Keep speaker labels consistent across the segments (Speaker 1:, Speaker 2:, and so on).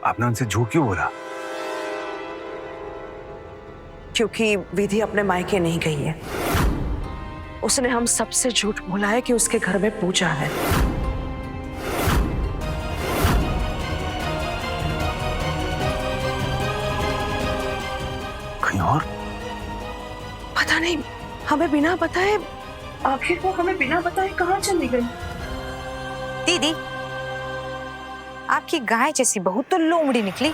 Speaker 1: आपने उनसे झूठ क्यों बोला?
Speaker 2: क्योंकि विधि अपने मायके नहीं गई है। उसने हम सबसे झूठ बोला है कि उसके घर में पूजा है।
Speaker 1: कहीं और?
Speaker 2: पता नहीं, हमें बिना बताए, आखिर वो हमें बिना बताए कहाँ चली गई।
Speaker 3: दीदी, आपकी गाय जैसी बहू तो लोमड़ी निकली।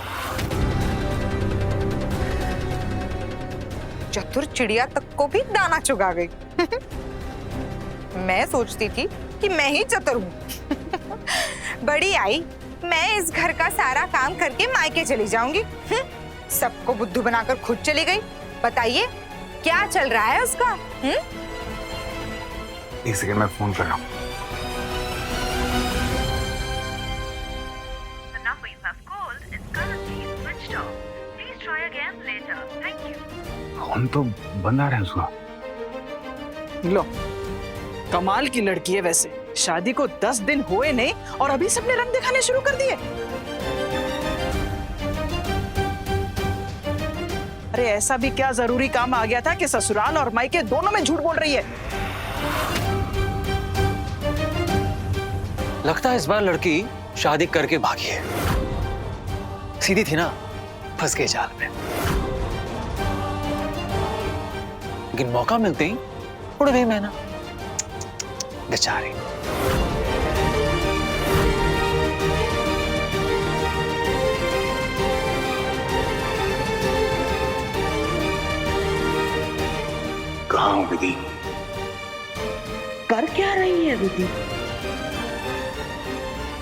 Speaker 3: चतुर चिड़िया तक को भी दाना चुगा गई। मैं सोचती थी कि मैं ही चतुर हूँ। बड़ी आई, मैं इस घर का सारा काम करके मायके चली जाऊंगी। सबको बुद्धू बनाकर खुद चली गई। बताइए क्या चल रहा है उसका?
Speaker 1: एक सेकंड, मैं फोन कर रहा हूँ। फोन तो बंद आ रहा है उसका।
Speaker 4: लो, कमाल की लड़की है वैसे। शादी को 10 दिन हुए नहीं और अभी सबने रंग दिखाने शुरू कर दिए। अरे ऐसा भी क्या जरूरी काम आ गया था कि ससुराल और मायके दोनों में झूठ बोल रही है?
Speaker 5: लगता है इस बार लड़की शादी करके भागी है। सीधी थी ना, फंस गई जाल में। लेकिन मौका मिलते ही उड़ गई मैना, बेचारी।
Speaker 1: कहाँ हो विधि?
Speaker 2: कर क्या रही है विधि?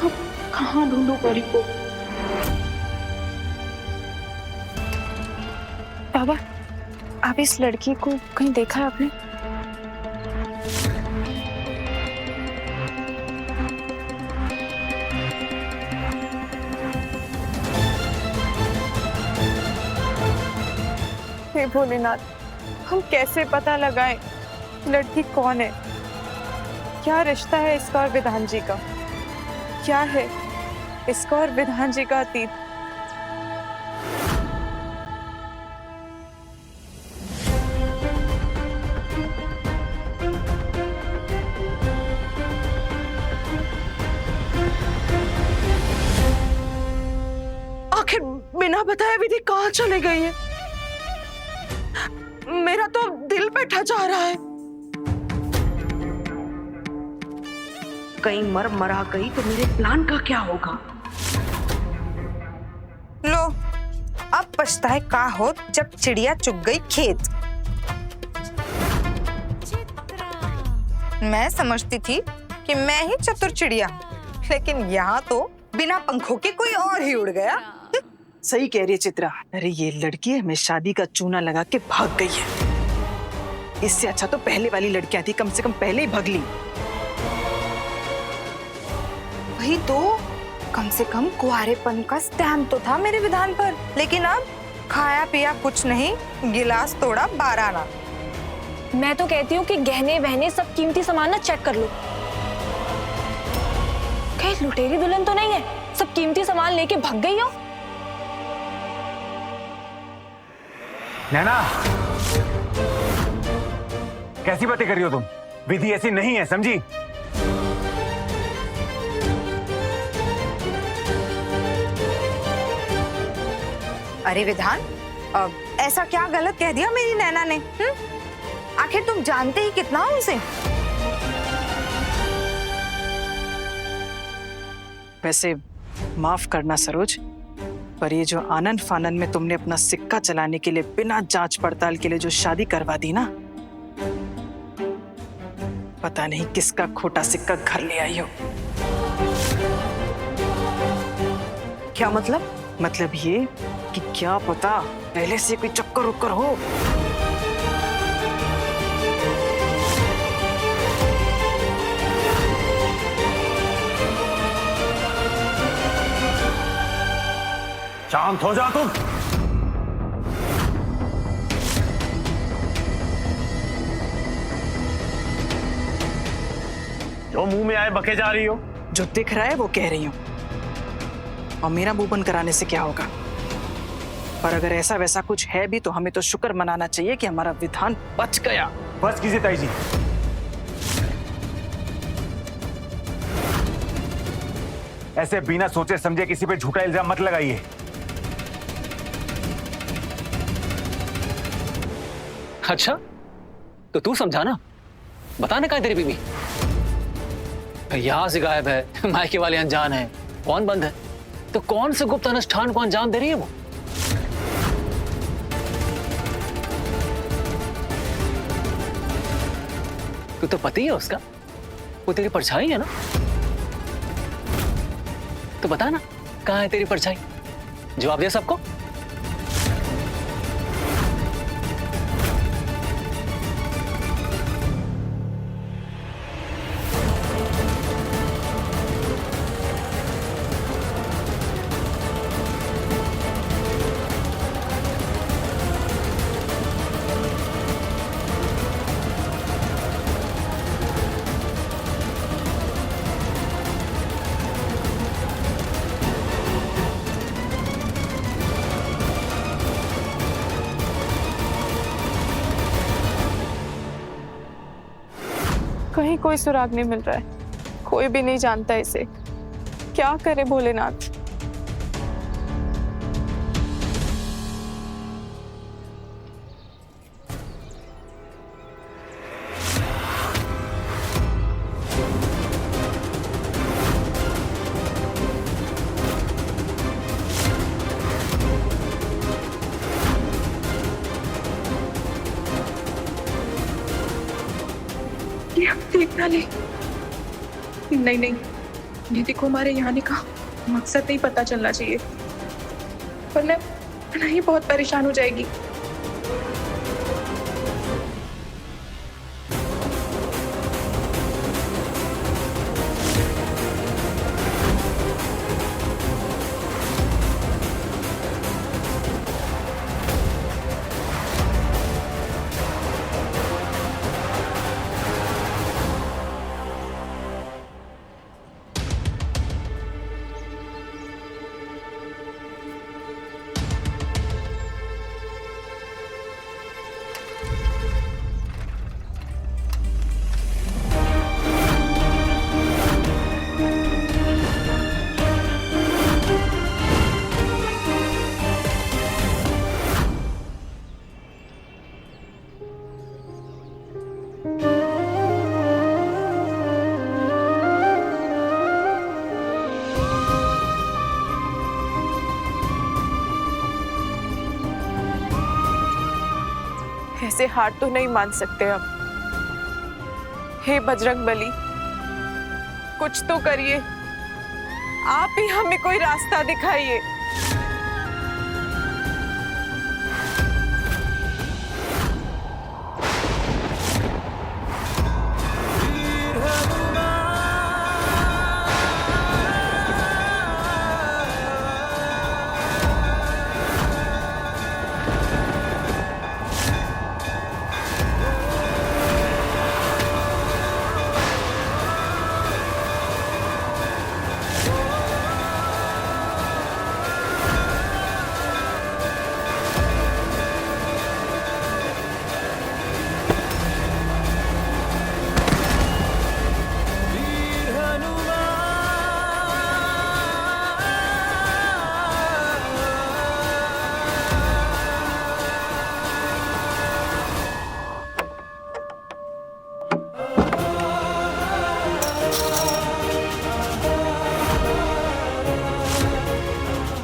Speaker 2: अब कहाँ ढूंढूं परी को?
Speaker 6: बाबा, आप इस लड़की को कहीं देखा है आपने? हे भोलेनाथ, हम कैसे पता लगाएं लड़की कौन है? क्या रिश्ता है इसका और विधान जी का? क्या है इसका और विधान जी का अतीत?
Speaker 2: आखिर बिना बताए विधि कहाँ चली गई है? मेरा तो दिल बैठा जा रहा है। कहीं मरा गई तो मेरे प्लान का क्या होगा?
Speaker 3: लो, अब पछताए का हो जब चिड़िया चुग गई खेत। मैं समझती थी कि मैं ही चतुर चिड़िया, लेकिन यहाँ तो बिना पंखों के कोई और ही उड़ गया।
Speaker 4: सही कह रही है चित्रा। अरे ये लड़की हमें शादी का चूना लगा के भाग गई है। इससे अच्छा तो पहले वाली लड़कियां थी, कम से कम पहले ही भाग ली।
Speaker 3: वही तो, कम से कम कुंवारेपन का स्टैम्प तो था मेरे विधान पर। लेकिन अब खाया पिया कुछ नहीं, गिलास तोड़ा 12 आना।
Speaker 6: मैं तो कहती हूँ कि गहने वहने सब कीमती सामान ना चेक कर लो। कहीं लुटेरी दुल्हन तो नहीं है, सब कीमती सामान लेके भाग गई हो।
Speaker 1: नैना, कैसी बातें कर रही हो तुम? विधि ऐसी नहीं है, समझी?
Speaker 3: अरे विधान, ऐसा क्या गलत कह दिया मेरी नैना ने? आखिर तुम जानते ही कितना उनसे।
Speaker 4: वैसे माफ करना सरोज, पर ये जो आनन फानन में तुमने अपना सिक्का चलाने के लिए बिना जांच पड़ताल के लिए जो शादी करवा दी ना, पता नहीं किसका खोटा सिक्का घर ले आई हो।
Speaker 2: क्या मतलब?
Speaker 4: मतलब ये कि क्या पता पहले से कोई चक्कर उक्कर हो।
Speaker 1: शांत हो जा तुम।
Speaker 7: जो मुंह में आए बके जा रही हो।
Speaker 4: जो दिख रहा है वो कह रही हूँ। और मेरा मुंह बंद कराने से क्या होगा? पर अगर ऐसा वैसा कुछ है भी तो हमें तो शुक्र मनाना चाहिए कि हमारा विधान बच गया।
Speaker 1: बस कीजिए ताई जी। ऐसे बिना सोचे समझे किसी पे झूठा इल्जाम मत लगाइए।
Speaker 5: अच्छा, तो तू समझा ना, बता ना, कहाँ है तेरी बीवी? यहां से गायब है, मायके वाले अनजान है, कौन बंद है, तो कौन से गुप्त अनुष्ठान को अंजाम दे रही है वो? तू तो पति है उसका, वो तेरी परछाई है ना, तो बता ना, कहाँ है तेरी परछाई? जवाब दे सबको।
Speaker 6: कहीं कोई सुराग नहीं मिल रहा है, कोई भी नहीं जानता इसे। क्या करे भोलेनाथ?
Speaker 7: ये हम देख ना ले। नहीं नहीं, निधि को हमारे यहाँ आने का मकसद नहीं पता चलना चाहिए, वरना ही बहुत परेशान हो जाएगी।
Speaker 6: ऐसे हार तो नहीं मान सकते अब। हे बजरंग बली, कुछ तो करिए, आप ही हमें कोई रास्ता दिखाइए।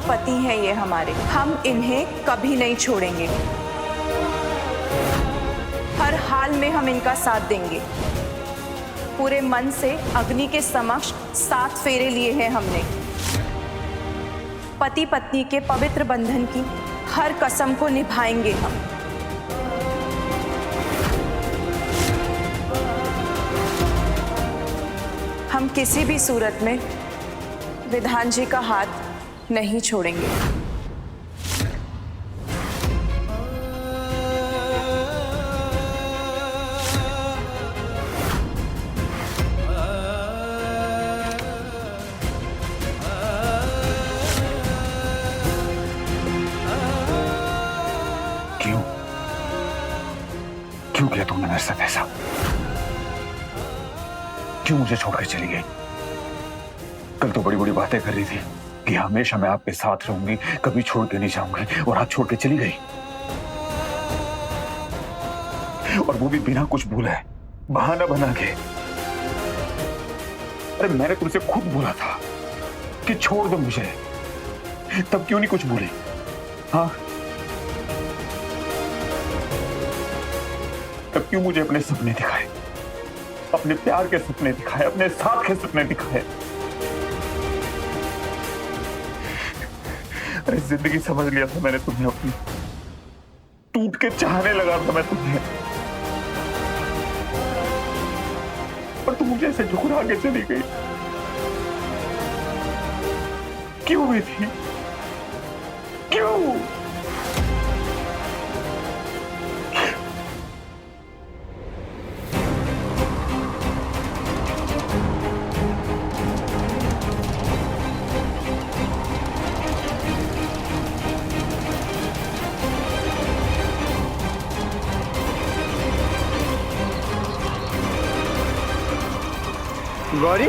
Speaker 2: पति हैं ये हमारे, हम इन्हें कभी नहीं छोड़ेंगे। हर हाल में हम इनका साथ देंगे। पूरे मन से अग्नि के समक्ष 7 फेरे लिए हैं हमने। पति पत्नी के पवित्र बंधन की हर कसम को निभाएंगे हम। हम किसी भी सूरत में विधान जी का हाथ नहीं छोड़ेंगे।
Speaker 1: क्यों मुझे छोड़कर चली गई? कल तो बड़ी बड़ी बातें कर रही थी कि हमेशा मैं आपके साथ रहूंगी, कभी छोड़ के नहीं जाऊंगी, और आज छोड़ के चली गई। और वो भी बिना कुछ बोला है, बहाना बना के। अरे मैंने तुमसे खुद बोला था कि छोड़ दो मुझे, तब क्यों नहीं कुछ बोली? हाँ, तब क्यों मुझे अपने सपने दिखाए, अपने प्यार के सपने दिखाए, अपने साथ के सपने दिखाए? अरे जिंदगी समझ लिया था मैंने तुम्हें अपनी, टूट के चाहने लगा था मैं तुम्हें, और तुम मुझे ऐसे ठुकरा के चली गई। क्यों हुई थी? क्यों?
Speaker 8: गौरी,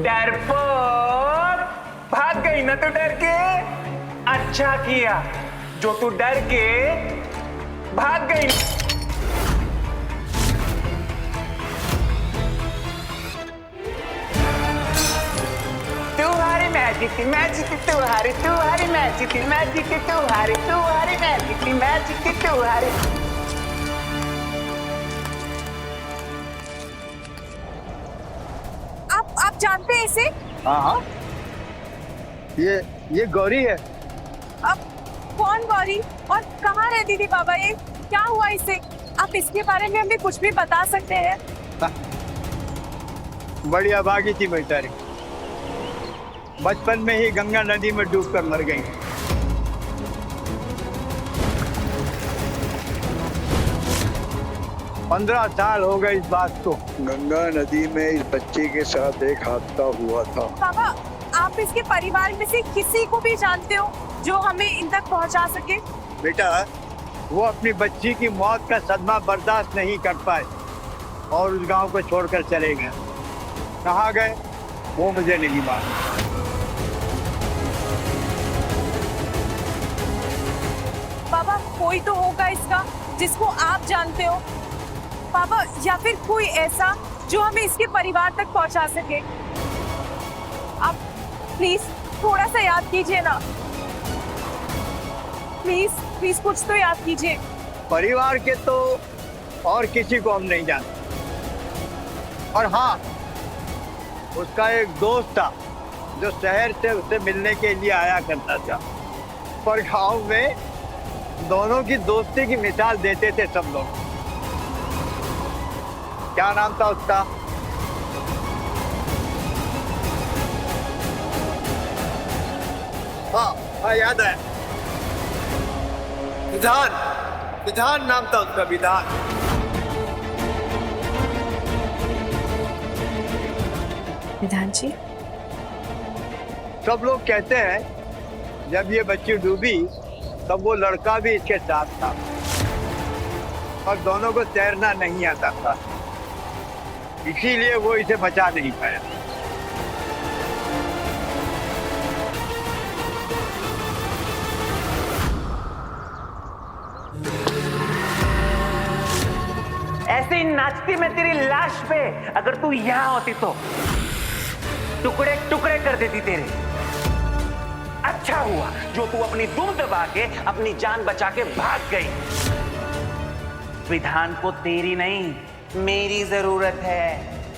Speaker 1: डरपोक, भाग गई ना तू डर के? अच्छा किया जो तू डर के भाग गई। तुम्हारी मैं जीती, मैं जीती तुम्हारी, तुम्हारी मैं जीती, मैं जीती तुम्हारी, तुम्हारी मैं जीती, मैं जीती तुम्हारी।
Speaker 3: आप जानते हैं इसे?
Speaker 8: हाँ हाँ, ये गौरी है।
Speaker 6: अब कौन गौरी और कहाँ रहती थी बाबा? ये क्या हुआ इसे? आप इसके बारे में हमें कुछ भी बता सकते हैं?
Speaker 8: बड़ी अभागी थी बेचारी, बचपन में ही गंगा नदी में डूबकर मर गई। पंद्रह साल हो गए इस बात को।
Speaker 9: गंगा नदी में इस बच्चे के साथ एक हादसा हुआ था।
Speaker 6: बाबा, आप इसके परिवार में से किसी को भी जानते हो जो हमें इन तक पहुंचा सके?
Speaker 8: बेटा, वो अपनी बच्ची की मौत का सदमा बर्दाश्त नहीं कर पाए और उस गांव को छोड़कर चले गए। कहाँ गए वो मुझे नहीं मालूम।
Speaker 6: बाबा, कोई तो होगा इसका जिसको आप जानते हो बाबा, या फिर कोई ऐसा जो हमें इसके परिवार तक पहुंचा सके। आप प्लीज थोड़ा सा याद कीजिए ना, प्लीज प्लीज कुछ तो याद कीजिए।
Speaker 8: परिवार के तो और किसी को हम नहीं जानते, और हाँ, उसका एक दोस्त था जो शहर से उससे मिलने के लिए आया करता था, पर गांव में दोनों की दोस्ती की मिसाल देते थे सब लोग। क्या नाम था उसका? हाँ, याद है, विधान, विधान नाम था उसका, विधान।
Speaker 6: विधान जी,
Speaker 8: सब लोग कहते हैं जब ये बच्ची डूबी तब वो लड़का भी इसके साथ था, और दोनों को तैरना नहीं आता था, इसीलिए वो इसे बचा नहीं पाया।
Speaker 1: ऐसे ही नाचती मैं तेरी लाश पे, अगर तू यहाँ होती तो टुकड़े टुकड़े कर देती तेरे। अच्छा हुआ जो तू अपनी दुम दबा के अपनी जान बचा के भाग गई। विधान को तेरी नहीं मेरी जरूरत है,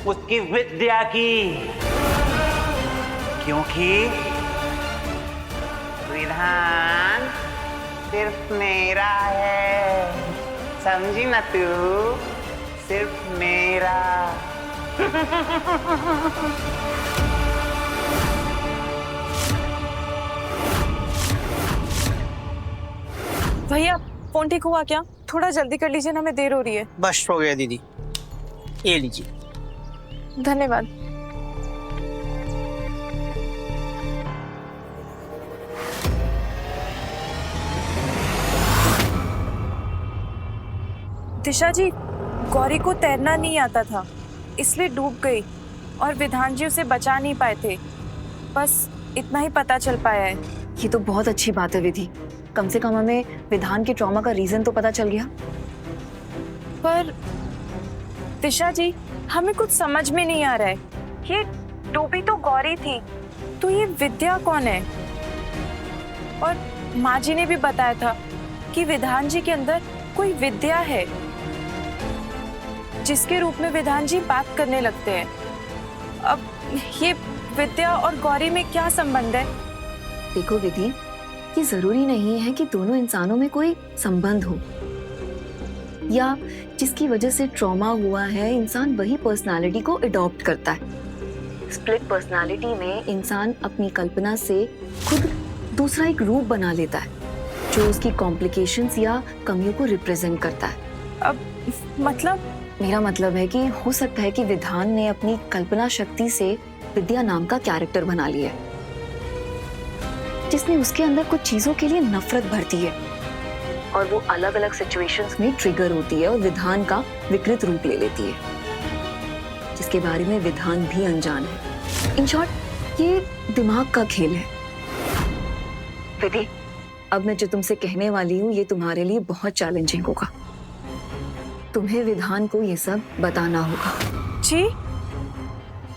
Speaker 1: उसकी विद्या की, क्योंकि विधान सिर्फ मेरा है, समझी ना तू? सिर्फ मेरा।
Speaker 6: भैया फोन ठीक हुआ क्या? थोड़ा जल्दी कर लीजिए ना, हमें देर हो रही है।
Speaker 10: बस हो गया दीदी, ये लीजिए।
Speaker 6: धन्यवाद। दिशा जी, गौरी को तैरना नहीं आता था, इसलिए डूब गई और विधान जी उसे बचा नहीं पाए थे। बस इतना ही पता चल पाया है।
Speaker 10: ये तो बहुत अच्छी बात है विधि। कम से कम हमें विधान के ट्रॉमा का रीजन तो पता चल गया।
Speaker 6: पर दिशा जी, हमें कुछ समझ में नहीं आ रहा है। ये डूबी तो गौरी थी, तो ये विद्या कौन है? और माँ जी ने भी बताया था कि विधान जी के अंदर कोई विद्या है, जिसके रूप में विधान जी बात करने लगते हैं। अब ये विद्या और गौरी में क्या संबंध है?
Speaker 10: देखो विधि, ये जरूरी नहीं है कि दोनों इंसानों में कोई संबंध हो, या जिसकी वजह से ट्रॉमा हुआ है इंसान वही पर्सनालिटी को अडॉप्ट करता है। स्प्लिट पर्सनालिटी में इंसान अपनी कल्पना से खुद दूसरा एक रूप बना लेता है, जो उसकी कॉम्प्लिकेशंस या कमियों को रिप्रेजेंट करता है।
Speaker 6: अब मतलब?
Speaker 10: मेरा मतलब है कि हो सकता है कि विधान ने अपनी कल्पना शक्ति से विद्या नाम का कैरेक्टर बना लिया है, जिसने उसके अंदर कुछ चीजों के लिए नफरत भरती है, और वो अलग अलग सिचुएशंस में ट्रिगर होती है और विधान का विकृत रूप ले लेती है, जिसके बारे में विधान भी अनजान है। इन शॉर्ट, ये दिमाग का खेल है। विधि, अब मैं जो तुमसे कहने वाली हूँ ये तुम्हारे लिए बहुत चैलेंजिंग होगा। तुम्हें विधान को ये सब बताना होगा।
Speaker 6: जी?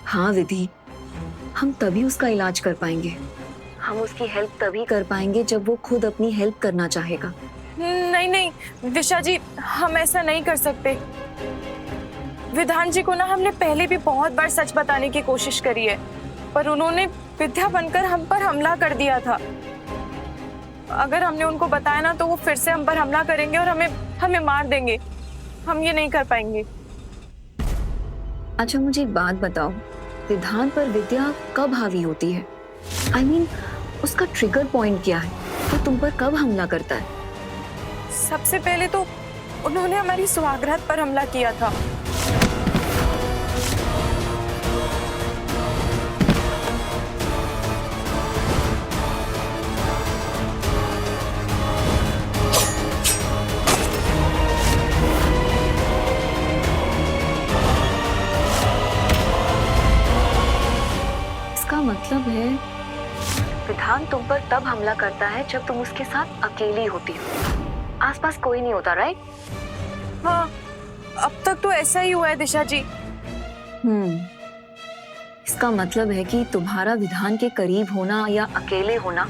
Speaker 10: हाँ विधि, हम तभी उसका इलाज कर पाएंगे, हम उसकी हेल्प तभी कर पाएंगे जब वो खुद अपनी हेल्प करना चाहेगा।
Speaker 6: नहीं नहीं दिशा जी, हम ऐसा नहीं कर सकते। विधान जी को ना हमने पहले भी बहुत बार सच बताने की कोशिश करी है, पर उन्होंने विद्या बनकर हम पर हमला कर दिया था। अगर हमने उनको बताया ना तो वो फिर से हम पर हमला करेंगे और हमें मार देंगे। हम ये नहीं कर पाएंगे।
Speaker 10: अच्छा मुझे एक बात बताओ, विधान पर विद्या कब हावी होती है? I mean, उसका ट्रिगर पॉइंट क्या है? वो तुम पर कब हमला करता है?
Speaker 6: सबसे पहले तो उन्होंने हमारी सुहागरात पर हमला किया था।
Speaker 10: इसका मतलब है विधान तुम पर तब हमला करता है जब तुम उसके साथ अकेली होती हो, आसपास कोई नहीं होता, राइट?
Speaker 6: हाँ, अब तक तो ऐसा ही हुआ है दिशा जी।
Speaker 10: इसका मतलब है कि तुम्हारा विधान के करीब होना या अकेले होना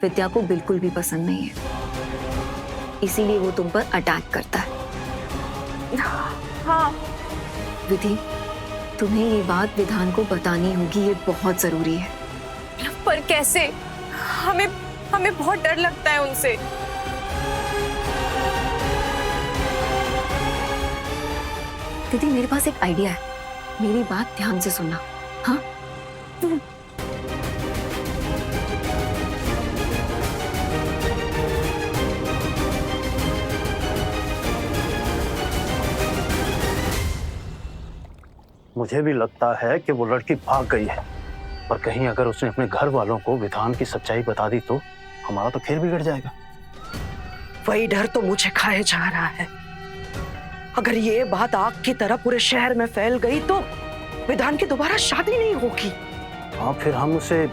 Speaker 10: विद्या को बिल्कुल भी पसंद नहीं है, इसीलिए वो तुम पर अटैक करता है।
Speaker 6: हाँ
Speaker 10: विधि, तुम्हें ये बात विधान को बतानी होगी, ये बहुत जरूरी है।
Speaker 6: पर कैसे? हमें बहुत डर लगता है उनसे।
Speaker 10: दीदी, मेरे पास एक आइडिया है, मेरी बात ध्यान से सुनना। हाँ?
Speaker 11: मुझे भी लगता है कि वो लड़की भाग गई है, पर कहीं अगर उसने अपने घर वालों को विधान की सच्चाई बता दी तो हमारा तो खेल बिगड़ जाएगा।
Speaker 2: वही डर तो मुझे खाए जा रहा है। अगर ये बात आग की तरह पूरे शहर में फैल गई तो विधान की दोबारा शादी नहीं होगी।
Speaker 11: हाँ, फिर हम उसे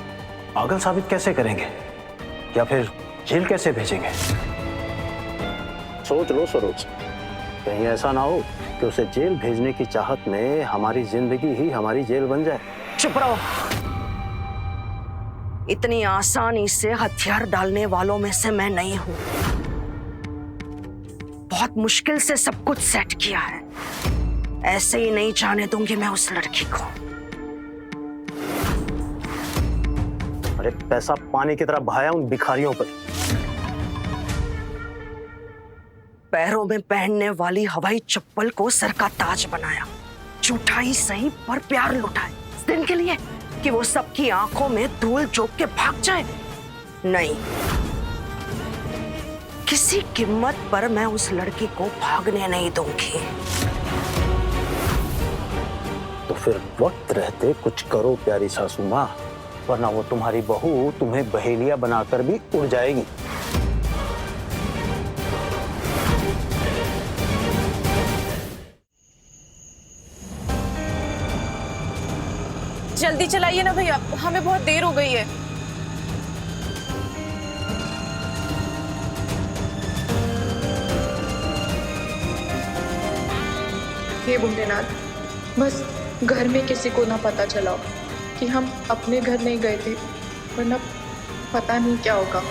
Speaker 11: पागल साबित कैसे करेंगे, या फिर जेल कैसे भेजेंगे? सोच लो सरोज, कहीं ऐसा ना हो कि उसे जेल भेजने की चाहत में हमारी जिंदगी ही हमारी जेल बन जाए।
Speaker 2: चुप रहो। इतनी आसानी से हथियार डालने वालों में से मैं नहीं हूं। बहुत मुश्किल से सब कुछ सेट किया है, ऐसे ही नहीं जाने दूंगी मैं उस लड़की को।
Speaker 11: अरे पैसा पानी की तरह बहाया उन भिखारियों पर।
Speaker 2: पैरों में पहनने वाली हवाई चप्पल को सर का ताज बनाया, झूठा ही सही पर प्यार लुटाए इस दिन के लिए कि वो सबकी आंखों में धूल झोंक के भाग जाए। नहीं, किसी कीमत पर मैं उस लड़की को भागने नहीं दूंगी।
Speaker 11: तो फिर वक्त रहते कुछ करो प्यारी सासू माँ, वरना वो तुम्हारी बहू तुम्हें बहेलिया बनाकर भी उड़ जाएगी।
Speaker 6: जल्दी चलाइए ना भैया, हमें बहुत देर हो गई है।
Speaker 7: हे भोलेनाथ, बस घर में किसी को ना पता चला हो कि हम अपने घर नहीं गए थे, वरना पता नहीं क्या होगा।